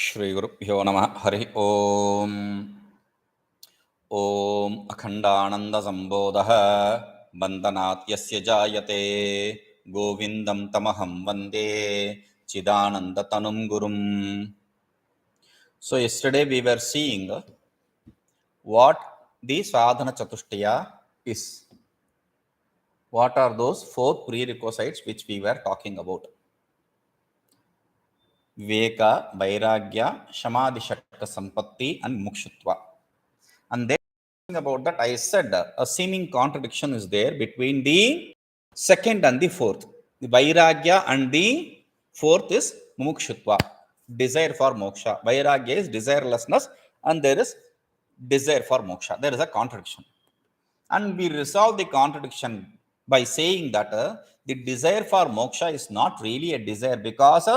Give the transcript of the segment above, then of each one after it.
श्रीगुरुभ्यो नमः हरि ओम् ॐ अखण्डानन्दसम्बोधः बन्दनात् यस्य जायते गोविन्दं तमहं वन्दे चिदानन्दतनुं गुरुम्. So yesterday we were seeing what the sadhana chatushtiya is. What are those four prerequisites which we were talking about? Viveka, Vairagya, Samadhi Shakta Sampatti and Mukshutva. And then about that, I said a seeming contradiction is there between the second and the fourth. The Vairagya and the fourth is Mumukshutva, desire for moksha. Vairagya is desirelessness and there is desire for moksha. There is a contradiction. And we resolve the contradiction by saying that the desire for moksha is not really a desire because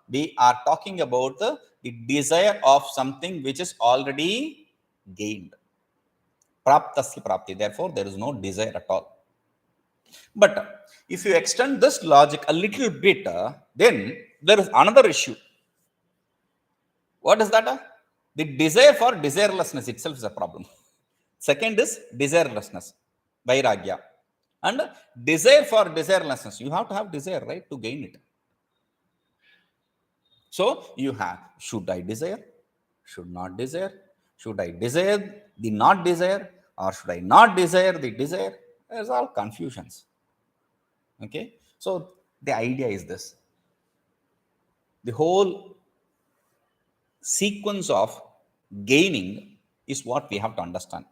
we are talking about the desire of something which is already gained. Praptasya prapti. Therefore, there is no desire at all. But if you extend this logic a little bit, then there is another issue. What is that? The desire for desirelessness itself is a problem. Second is desirelessness, vairagya. And desire for desirelessness, you have to have desire, right, to gain it. So you have, should I desire? Should not desire? Should I desire the not desire? Or should I not desire the desire? There's all confusions. Okay. So the idea is this. The whole sequence of gaining is what we have to understand.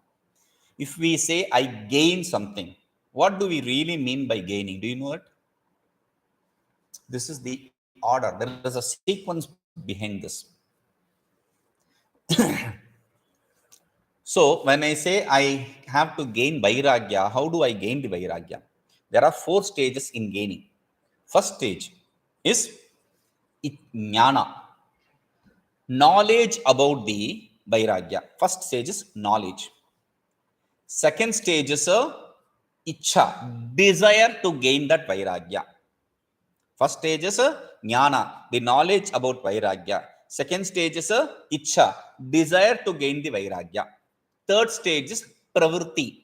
If we say I gain something, what do we really mean by gaining? Do you know it? This is the order. There is a sequence behind this. So when I say I have to gain vairagya, how do I gain the vairagya? There are four stages in gaining. First stage is jnana, knowledge about the vairagya. First stage is knowledge. Second stage is ichha, desire to gain that vairagya. First stage is jnana, the knowledge about vairagya. Second stage is ichha, desire to gain the vairagya. Third stage is pravritti.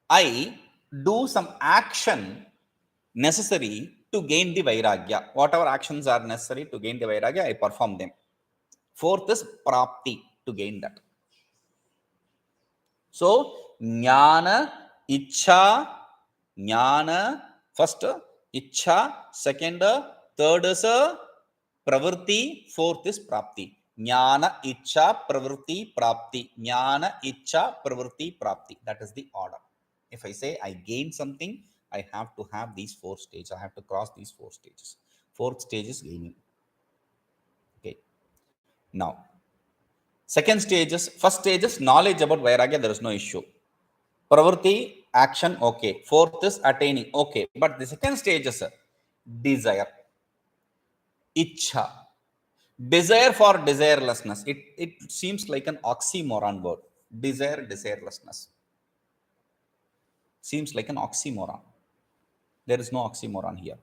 I do some action necessary to gain the vairagya. Whatever actions are necessary to gain the vairagya, I perform them. Fourth is prapti, to gain that. So, jnana, ichha, first ichha, second, third is pravritti, fourth is prapti. Jnana, ichha, pravritti, prapti. Jnana, ichha, pravritti, prapti. That is the order. If I say I gain something, I have to have these four stages. I have to cross these four stages. Fourth stage is gaining. Okay. Now, second stage is, first stage is knowledge about vairagya, there is no issue. Pravritti, action, okay. Fourth is attaining, okay. But the second stage is desire, ichha. Desire for desirelessness. It seems like an oxymoron word. Desire, desirelessness. Seems like an oxymoron. There is no oxymoron here.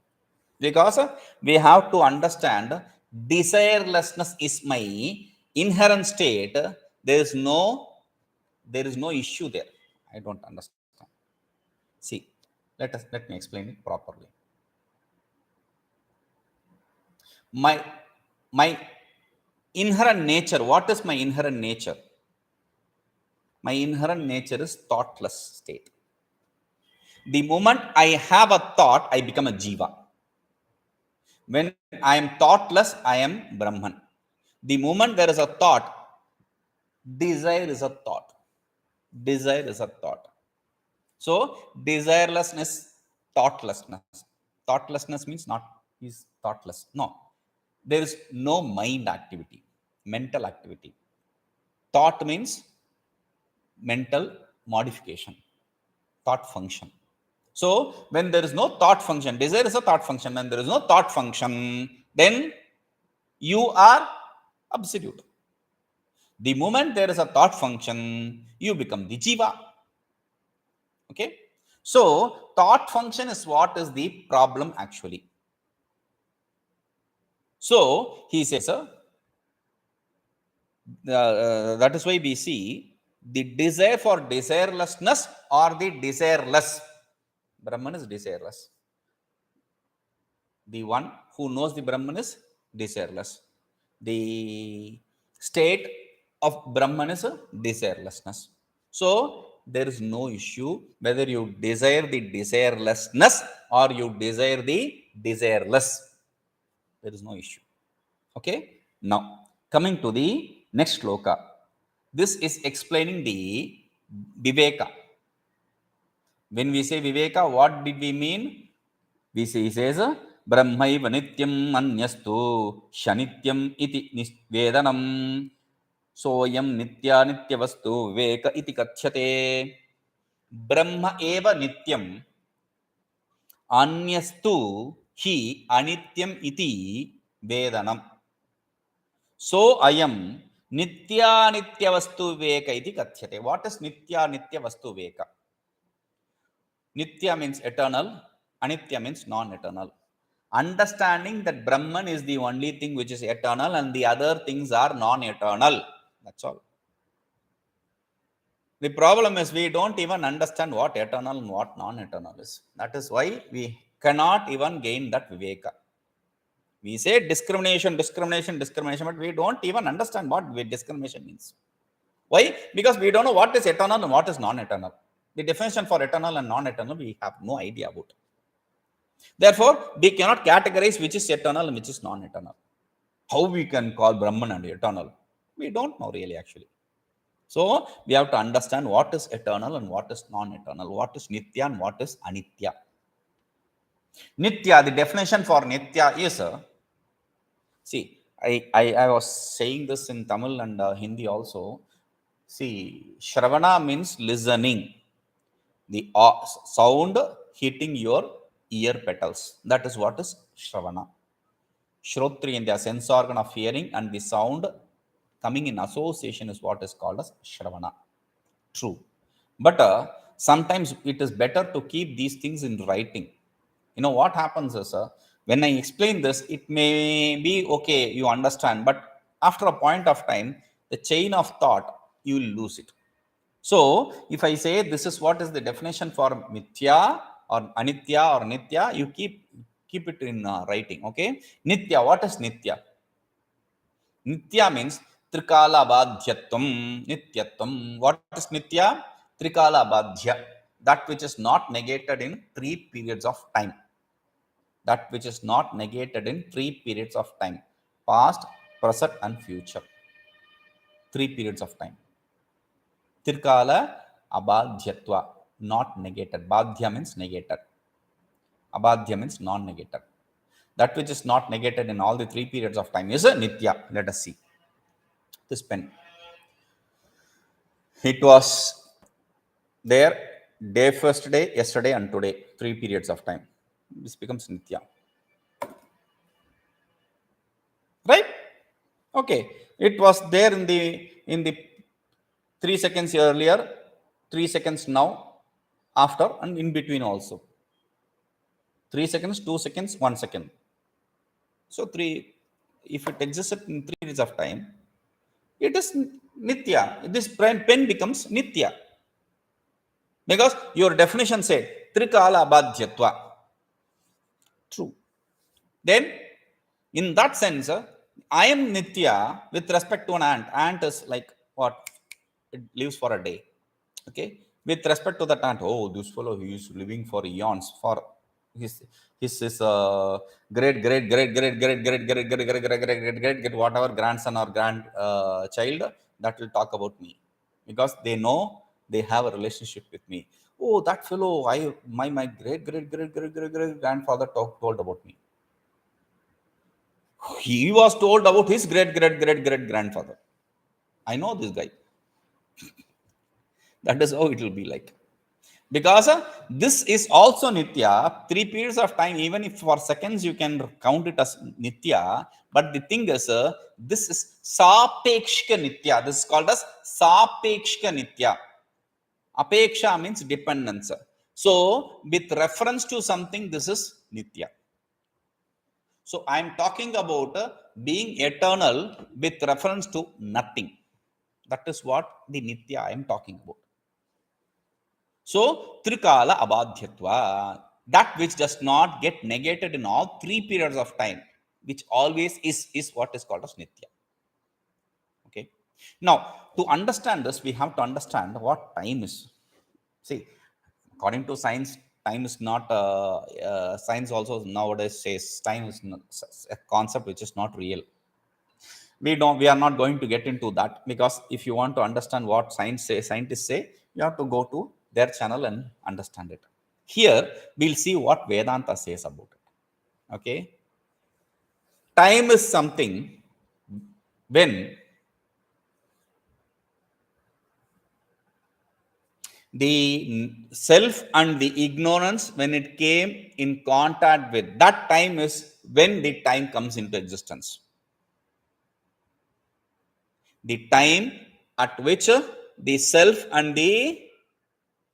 Because we have to understand desirelessness is my inherent state. There is no issue there. I don't understand. See, let me explain it properly. My inherent nature, what is my inherent nature? My inherent nature is thoughtless state. The moment I have a thought, I become a jiva. When I am thoughtless, I am Brahman. The moment there is a thought, desire is a thought. Desire is a thought. So, desirelessness, thoughtlessness. Thoughtlessness means not is thoughtless. No. There is no mind activity, mental activity. Thought means mental modification, thought function. So, when there is no thought function, desire is a thought function. When there is no thought function, then you are absolute. The moment there is a thought function, you become the jiva. Okay. So, thought function is what is the problem actually. So, he says, That is why we see the desire for desirelessness or the desireless. Brahman is desireless. The one who knows the Brahman is desireless. The state of Brahman is desirelessness. So there is no issue whether you desire the desirelessness or you desire the desireless. There is no issue. Okay. Now coming to the next sloka. This is explaining the Viveka. When we say Viveka, what did we mean? We say, he says, Brahmaiva nityam anyastu shanityam iti vedanam soyam nitya nityavastu viveka iti kachyate. Brahma eva nityam anyastu hi anityam iti vedanam. So ayam nitya nityavastu viveka iti kachyate. What is nitya nityavastu viveka? Nitya means eternal, Anitya means non-eternal. Understanding that Brahman is the only thing which is eternal and the other things are non-eternal. That's all. The problem is we don't even understand what eternal and what non-eternal is. That is why we cannot even gain that Viveka. We say discrimination, but we don't even understand what discrimination means. Why? Because we don't know what is eternal and what is non-eternal. The definition for eternal and non-eternal, we have no idea about. Therefore, we cannot categorize which is eternal and which is non-eternal. How we can call Brahman and eternal? We don't know really actually. So, we have to understand what is eternal and what is non-eternal, what is Nitya and what is Anitya. Nitya, the definition for Nitya is, see, I was saying this in Tamil and Hindi also. See, Shravana means listening. The sound hitting your ear petals. That is what is Shravana. Shrotriyendra, sense organ of hearing, and the sound coming in association is what is called as Shravana. True. But sometimes it is better to keep these things in writing. You know what happens is, when I explain this, it may be okay, you understand, but after a point of time, the chain of thought, you will lose it. So, if I say this is what is the definition for Mithya or Anitya or Nitya, you keep it in writing, okay? Nitya, what is Nitya? Nitya means Trikala Badhyatvam, Nityatvam. What is Nitya? Trikala Badhya. That which is not negated in 3 periods of time. That which is not negated in 3 periods of time. Past, present and future. 3 periods of time. Tirkala abadhyatva, not negated. Badhya means negated. Abadhya means non-negated. That which is not negated in all the 3 periods of time is a Nitya. Let us see. This pen. It was there day, first day, yesterday and today. 3 periods of time. This becomes Nitya. Right? Okay. It was there in the 3 seconds earlier, 3 seconds now, after and in between also. 3 seconds, 2 seconds, 1 second. So 3, if it exists in 3 periods of time, it is Nitya. This pen becomes Nitya. Because your definition said, Trikala Badhyatva. True. Then, in that sense, I am Nitya with respect to an ant. Ant is like what? It lives for a day. Okay. With respect to that ant, oh, this fellow, he is living for eons, for his great whatever grandson or grandchild that will talk about me, because they know they have a relationship with me. Oh, that fellow, my great grandfather told about me. He was told about his great grandfather. I know this guy. That is how it will be like. Because this is also Nitya, 3 periods of time, even if for seconds you can count it as Nitya. But the thing is, this is Sapekshka Nitya. This is called as Sapekshka Nitya. Apeksha means dependence. So, with reference to something, this is Nitya. So, I am talking about being eternal with reference to nothing. That is what the Nitya I am talking about. So, Trikala Abadhyatva, that which does not get negated in all three periods of time, which always is what is called as Nitya. Okay. Now, to understand this, we have to understand what time is. See, according to science, time is not, science also nowadays says time is not, a concept which is not real. We are not going to get into that, because if you want to understand what scientists say, you have to go to their channel and understand it. Here, we'll see what Vedanta says about it. Okay. Time is something when the self and the ignorance, when it came in contact with, that time is when the time comes into existence. The time at which the self and the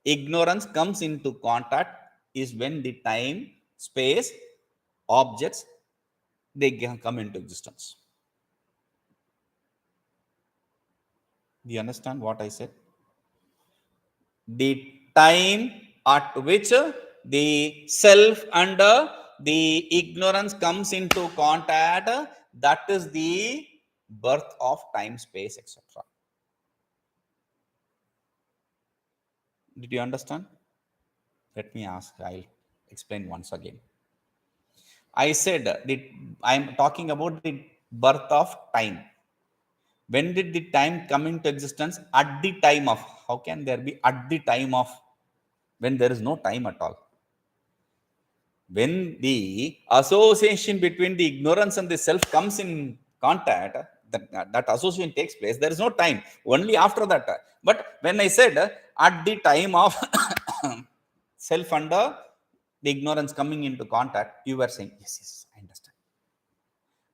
ignorance comes into contact is when the time, space, objects, they can come into existence. Do you understand what I said? The time at which the self and the ignorance comes into contact, that is the birth of time, space, etc. Did you understand? Let me ask, I'll explain once again. I said I'm talking about the birth of time. When did the time come into existence? At the time of. How can there be at the time of when there is no time at all? When the association between the ignorance and the self comes in contact, that association takes place, there is no time, only after that. But when I said at the time of self and the ignorance coming into contact, you were saying, yes, yes, I understand.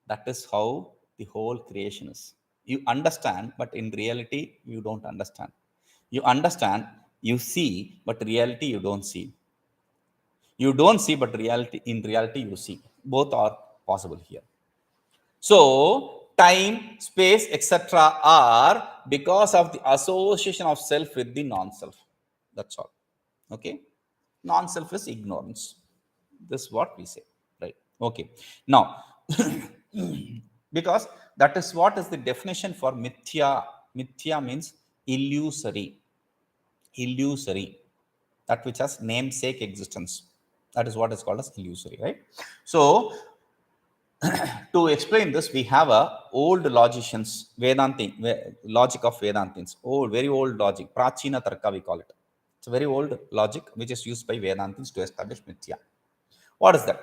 That is how the whole creation is. You understand, but in reality you don't understand. You understand, you see, but reality you don't see. You don't see, but in reality you see. Both are possible here. So time, space, etc. are because of the association of self with the non-self. That's all. Okay. Non-self is ignorance. This is what we say, right? Okay. Now because that is what is the definition for mithya. Mithya means illusory. Illusory, that which has namesake existence. That is what is called as illusory, right? So to explain this, we have a old logicians, Vedanti, logic of Vedantins, old, very old logic, Prachina Tarka we call it. It's a very old logic which is used by Vedantins to establish mithya. What is that?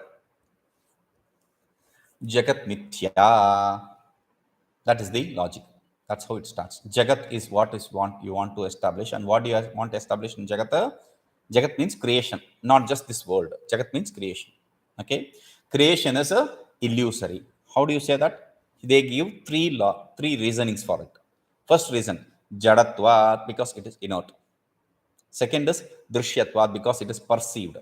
Jagat mithya. That is the logic. That's how it starts. Jagat is what is you want to establish. And what do you want to establish in Jagat? Jagat means creation, not just this world. Jagat means creation. Okay. Creation is a illusory. How do you say that? They give three reasonings for it. First reason, jadatva, because it is inert. Second is drishyatva, because it is perceived.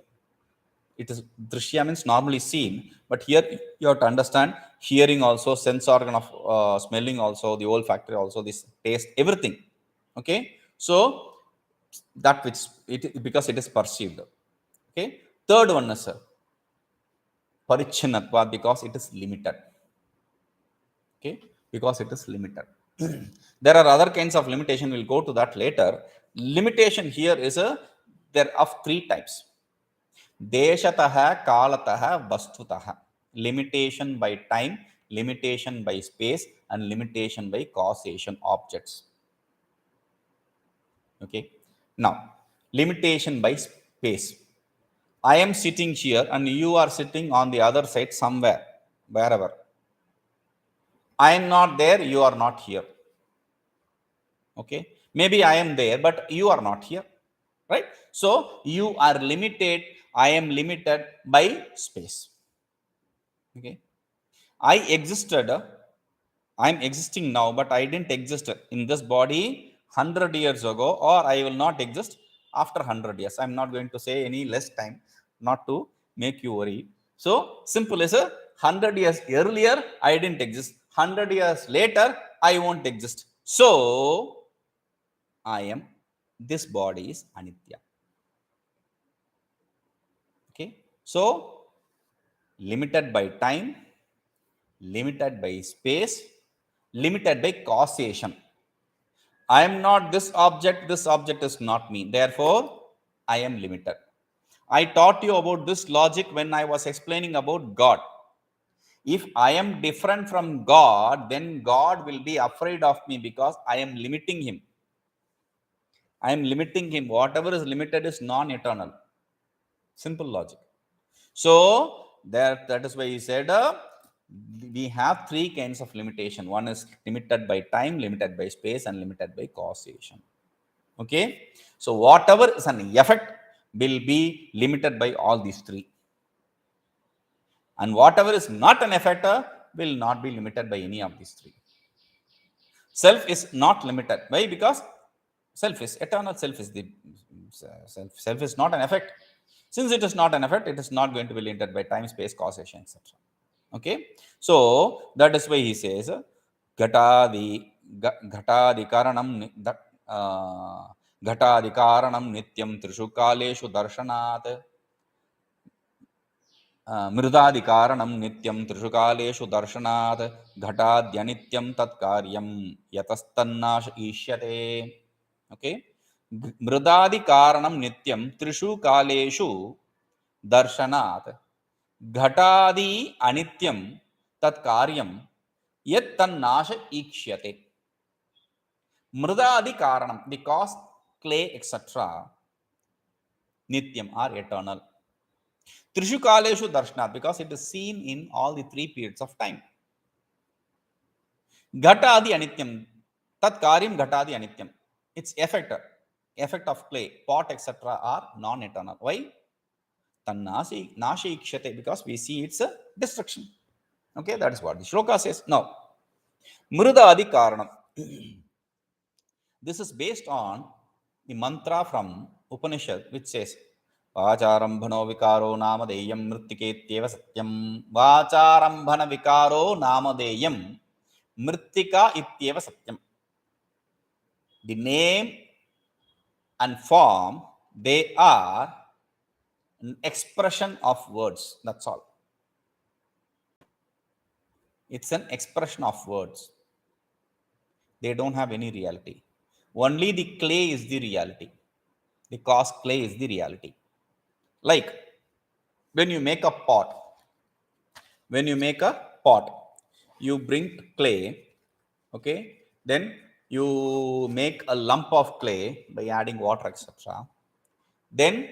It is drishya means normally seen, but here you have to understand hearing also, sense organ of smelling also, the olfactory also, this taste, everything. Okay. So that which it, because it is perceived. Okay. Third one is parichinatva, because it is limited. Okay. Because it is limited. There are other kinds of limitation, we'll go to that later. Limitation here is there of three types. Deshatah, kalatah, vastutah. Limitation by time, limitation by space, and limitation by causation objects. Okay. Now, limitation by space. I am sitting here and you are sitting on the other side somewhere, wherever. I am not there, you are not here. Okay. Maybe I am there, but you are not here. Right? So you are limited, I am limited by space. Okay. I existed, I'm existing now, but I didn't exist in this body 100 years ago, or I will not exist after 100 years. I'm not going to say any less time, not to make you worry. So simple as 100 years earlier, I didn't exist. 100 years later, I won't exist. So I am, this body is anitya. Okay, so limited by time, limited by space, limited by causation. I am not this object is not me, therefore I am limited. I taught you about this logic when I was explaining about God. If I am different from God, then God will be afraid of me because I am limiting him. I am limiting him. Whatever is limited is non-eternal. Simple logic. So that is why he said we have three kinds of limitation. One is limited by time, limited by space, and limited by causation. Okay, so whatever is an effect will be limited by all these three, and whatever is not an effect will not be limited by any of these three. Self is not limited. Why? Because self is eternal. Self is not an effect. Since it is not an effect, it is not going to be limited by time, space, causation, etc. Okay, so that is why he says ghatadi karanam ghatadi karanam nityam trishu kaleshu darshanat मृदादि कारणं नित्यं त्रिषु कालेषु दर्शनात् घटाद्यनित्यं तत्कार्यं यतस्तन्नाश ईष्यते. Okay, मृदादि कारणं नित्यं त्रिषु कालेषु दर्शनात् घटादि अनित्यं तत्कार्यं यत्तन्नाश ईक्ष्यते. मृदादि कारणं, the cause, clay, etc. nityam are eternal. Trishu kaleshu darshanat, because it is seen in all the three periods of time. Ghatadi anityam, tat karyam ghatadi anityam. Its effect of clay, pot, etc. are non-eternal. Why? Tannasi nashi ikshate, because we see its destruction. Okay, that is what the shloka says. Now, mrudadi karanam. This is based on the mantra from Upanishad, which says वाचारंभनो विकारो नामधेयं मृत्तिकेत्येव सत्यं. वाचारंभन विकारो नामधेयं मृत्तिका इत्येव सत्यं. The name and form, they are an expression of words. That's all. It's an expression of words. They don't have any reality. Only the clay is the reality. The cause clay is the reality. Like when you make a pot, you bring clay, okay, then you make a lump of clay by adding water, etc. Then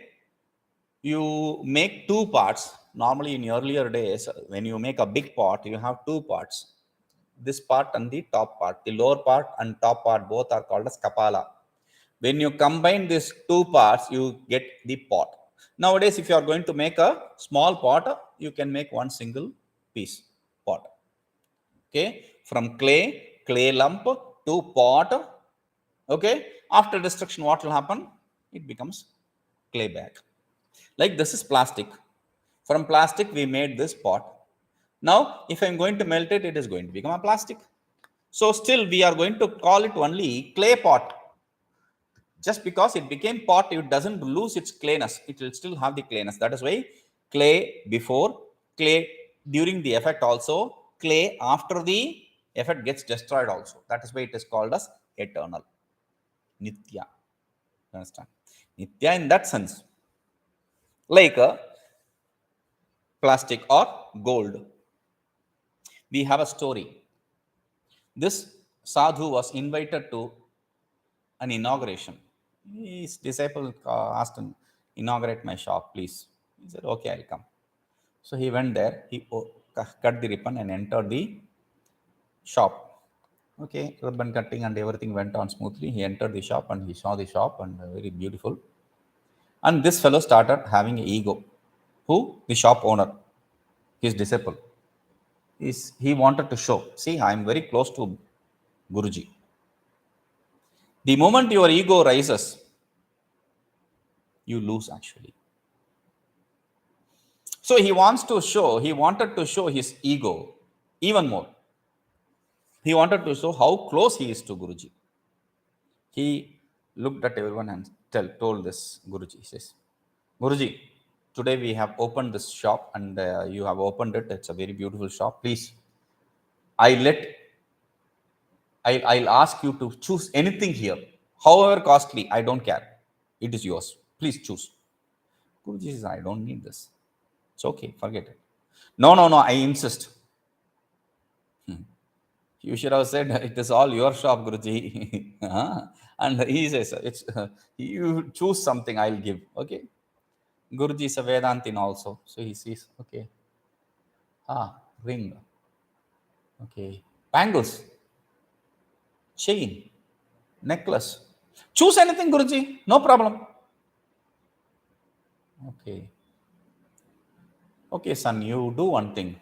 you make two parts. Normally in earlier days, when you make a big pot, you have two parts, this part and the top part. The lower part and top part both are called as kapala. When you combine these two parts, you get the pot. Nowadays, if you are going to make a small pot, you can make one single piece pot. Okay, from clay lump to pot. Okay, after destruction, what will happen? It becomes clay bag. Like this is plastic. From plastic, we made this pot. Now, if I'm going to melt it, it is going to become a plastic. So still, we are going to call it only clay pot. Just because it became pot, it doesn't lose its clayness. It will still have the clayness. That is why clay before, clay during the effect also, clay after the effect gets destroyed also. That is why it is called as eternal. Nitya. Understand? Nitya in that sense. Like a plastic or gold. We have a story. This sadhu was invited to an inauguration. His disciple asked him, inaugurate my shop, please. He said, okay, I'll come. So he went there, he cut the ribbon and entered the shop. Okay, ribbon cutting and everything went on smoothly. He entered the shop and he saw the shop and very beautiful. And this fellow started having an ego. Who? The shop owner, his disciple. He wanted to show, see, I am very close to Guruji. The moment your ego rises, you lose actually. So he wanted to show his ego even more. He wanted to show how close he is to Guruji. He looked at everyone and told this Guruji. He says, Guruji, today we have opened this shop and you have opened it. It's a very beautiful shop. Please, I let I'll ask you to choose anything here, however costly. I don't care. It is yours. Please choose. Guruji says, I don't need this. It's okay. Forget it. No, no, no. I insist. You should have said it is all your shop, Guruji. And he says, it's you choose something. I'll give. Okay. Guruji is a Vedantin also. So he says, okay. Ring. Okay. Bangles. Chain. Necklace. Choose anything, Guruji. No problem. Okay. Okay, son, you do one thing.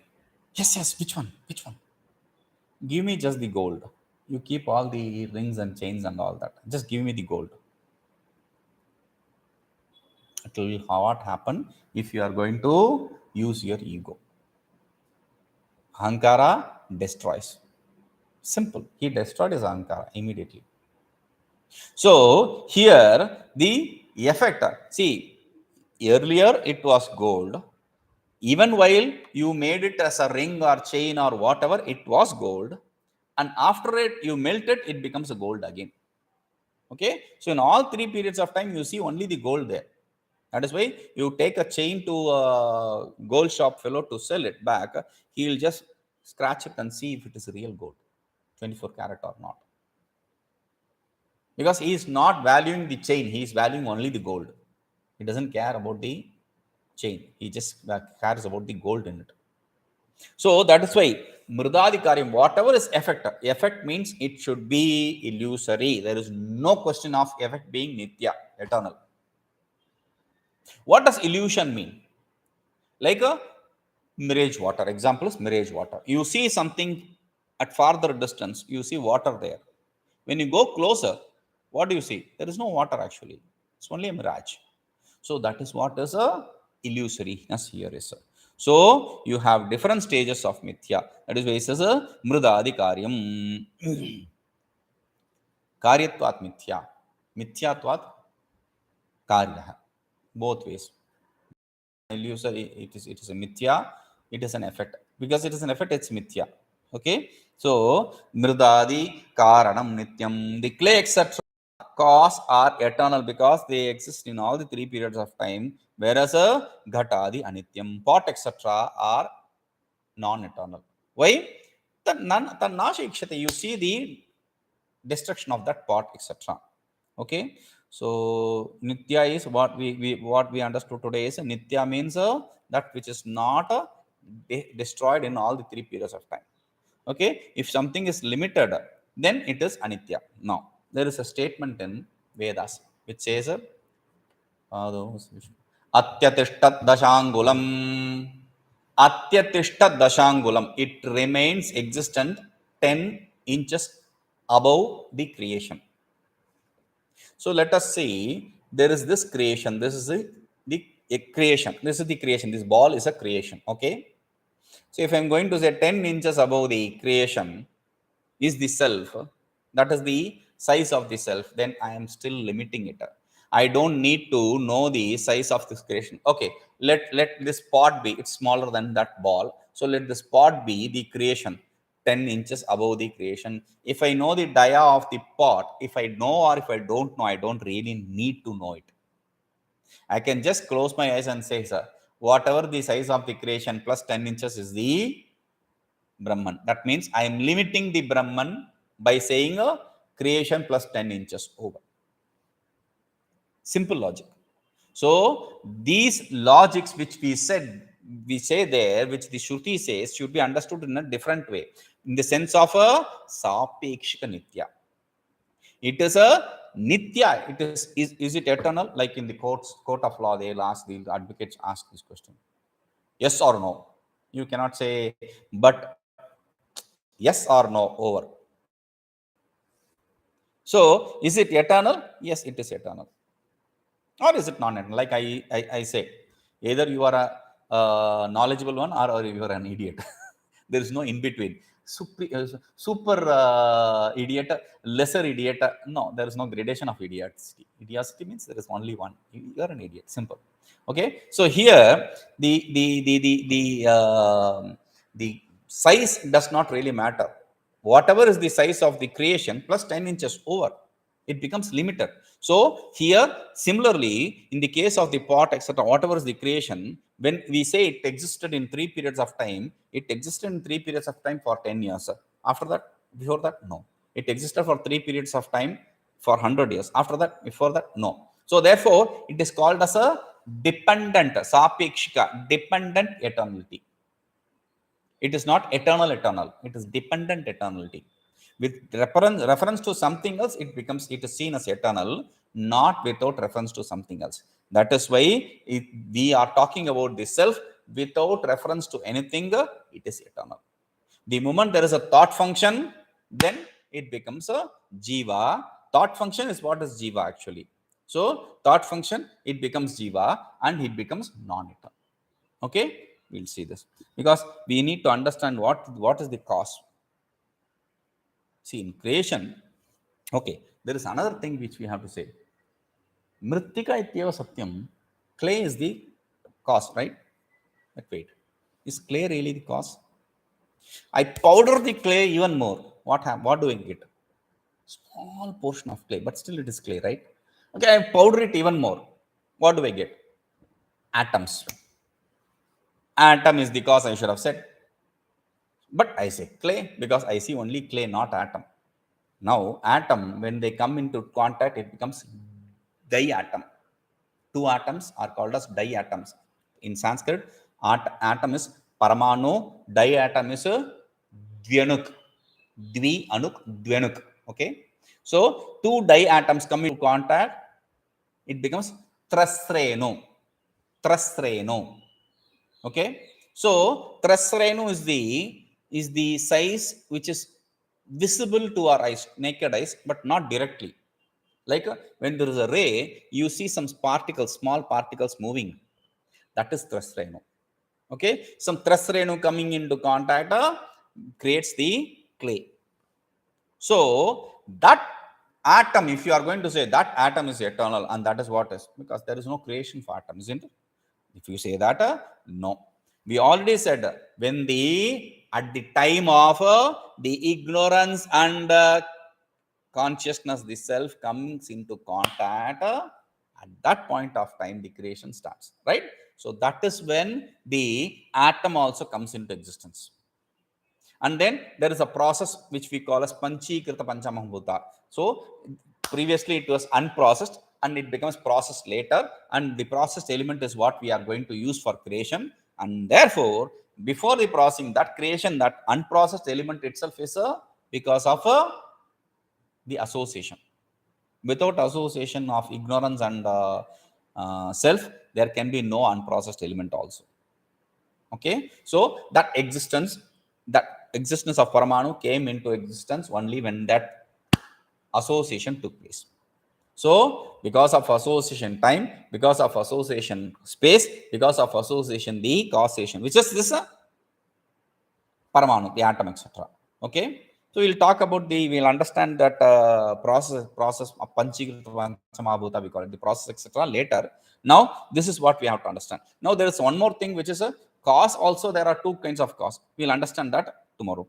Yes, yes. Which one? Which one? Give me just the gold. You keep all the rings and chains and all that. Just give me the gold. It will what happen if you are going to use your ego. Ahankara destroys. Simple. He destroyed his Ahankara immediately. So here the effect. See, earlier it was gold. Even while you made it as a ring or chain or whatever, it was gold. And after it, you melt it, it becomes a gold again. Okay. So in all three periods of time, you see only the gold there. That is why you take a chain to a gold shop fellow to sell it back. He will just scratch it and see if it is real gold, 24 karat or not. Because he is not valuing the chain, he is valuing only the gold. He doesn't care about the chain. He just cares about the gold in it. So that is why Mridadikaryam, whatever is effect means it should be illusory. There is no question of effect being nitya, eternal. What does illusion mean? Like a mirage water. Example is mirage water. You see something at farther distance, you see water there. When you go closer, what do you see? There is no water actually. It's only a mirage. So that is what is a illusoriness here is. So you have different stages of mithya. That is why it says a mridadikaryam. Karyatvat mithya. Mithyatvat karya. Both ways. Illusory, it is a mithya, it is an effect. Because it is an effect, it's mithya. Okay. So mridadi karanam nityam. The clay, etc. cause are eternal because they exist in all the three periods of time, whereas a ghatadi anityam, pot, etc. are non-eternal. Why? Tanashikshate, you see the destruction of that pot, etc. Okay. So nitya is what we understood today is nitya means that which is not destroyed in all the three periods of time. Okay. If something is limited, then it is anitya. Now there is a statement in Vedas which says atyatishtat dashangulam. Atyatishtat dashangulam. It remains existent 10 inches above the creation. So let us see, there is this creation. This is the creation. This is the creation. This ball is a creation. Okay. So if I'm going to say 10 inches above the creation is the self, that is the size of the self, then I am still limiting it. I don't need to know the size of this creation. Okay, let this pot be, it's smaller than that ball. So let this pot be the creation, 10 inches above the creation. If I know the dia of the pot, if I know or if I don't know, I don't really need to know it. I can just close my eyes and say, sir, whatever the size of the creation plus 10 inches is the Brahman. That means I am limiting the Brahman by saying a creation plus 10 inches over. Simple logic. So these logics which we say there, which the Shruti says, should be understood in a different way, in the sense of a sapekshika nitya. It is a nitya. It is it eternal? Like in the court of law, they'll ask, the advocates ask this question. Yes or no? You cannot say, but yes or no over. So is it eternal? Yes, it is eternal. Or is it non-eternal? Like I say, either you are a knowledgeable one or you are an idiot. There is no in between. super idiot, lesser idiot. No, there is no gradation of idiocity. Idiocity means there is only one. You are an idiot. Simple. Okay. So here the size does not really matter. Whatever is the size of the creation plus 10 inches over, it becomes limited. So here, similarly, in the case of the pot, etc., whatever is the creation, when we say it existed in 3 periods of time, it existed in 3 periods of time for 10 years. After that, before that, no. It existed for 3 periods of time for 100 years. After that, before that, no. So therefore, it is called as a dependent, sapekshika, dependent eternality. It is not eternal. It is dependent eternality. With reference to something else, it is seen as eternal, not without reference to something else. That is why we are talking about the self without reference to anything, it is eternal. The moment there is a thought function, then it becomes a jiva. Thought function is what is jiva actually. So thought function, it becomes jiva and it becomes non-eternal. Okay, we'll see this because we need to understand what is the cause. See, in creation, okay, there is another thing which we have to say. Mritika ityeva satyam. Clay is the cause, right? But wait, is clay really the cause? I powder the clay even more. What do I get? Small portion of clay, but still it is clay, right? Okay, I powder it even more. What do I get? Atoms. Atom is the cause, I should have said. But I say clay because I see only clay, not atom. Now, atom, when they come into contact, it becomes diatom. Two atoms are called as diatoms. In Sanskrit, atom is paramanu, diatom is dvyanuk. Dvi, anuk, dvyanuk. Okay. So, two diatoms come into contact, it becomes trasrenu. Trasrenu. Okay. So, trasrenu is the size which is visible to our eyes, naked eyes, but not directly. Like when there is a ray, you see some particles, small particles moving. That is Trasrenu. Okay, some Trasrenu coming into contact creates the clay. So that atom, if you are going to say that atom is eternal, and that is what is, because there is no creation for atom, isn't it? If you say that, no. We already said when at the time of the ignorance and consciousness, the self comes into contact, at that point of time the creation starts, right? So that is when the atom also comes into existence. And then there is a process which we call as panchikrita panchamabhuta. So previously it was unprocessed and it becomes processed later, and the processed element is what we are going to use for creation. And therefore, before the processing, that creation, that unprocessed element itself is because of the association. Without association of ignorance and self, there can be no unprocessed element also. Okay, so that existence of Paramanu came into existence only when that association took place. So because of association time, because of association space, because of association the causation, which is this Paramanu, the atom, etc. Okay, so we'll talk about we'll understand that process of Panchikrita Panchamabhuta, we call it, the process, etc. later. Now, this is what we have to understand. Now, there is one more thing which is a cause. Also, there are two kinds of cause. We'll understand that tomorrow.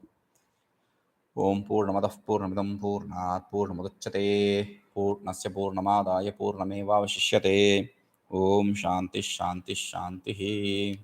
Om Purnamadah Purnamidam Purnat Purnamudachyate Purnasya Purnamadaya Purnameva Vashishyate. Om Shanti Shanti Shanti.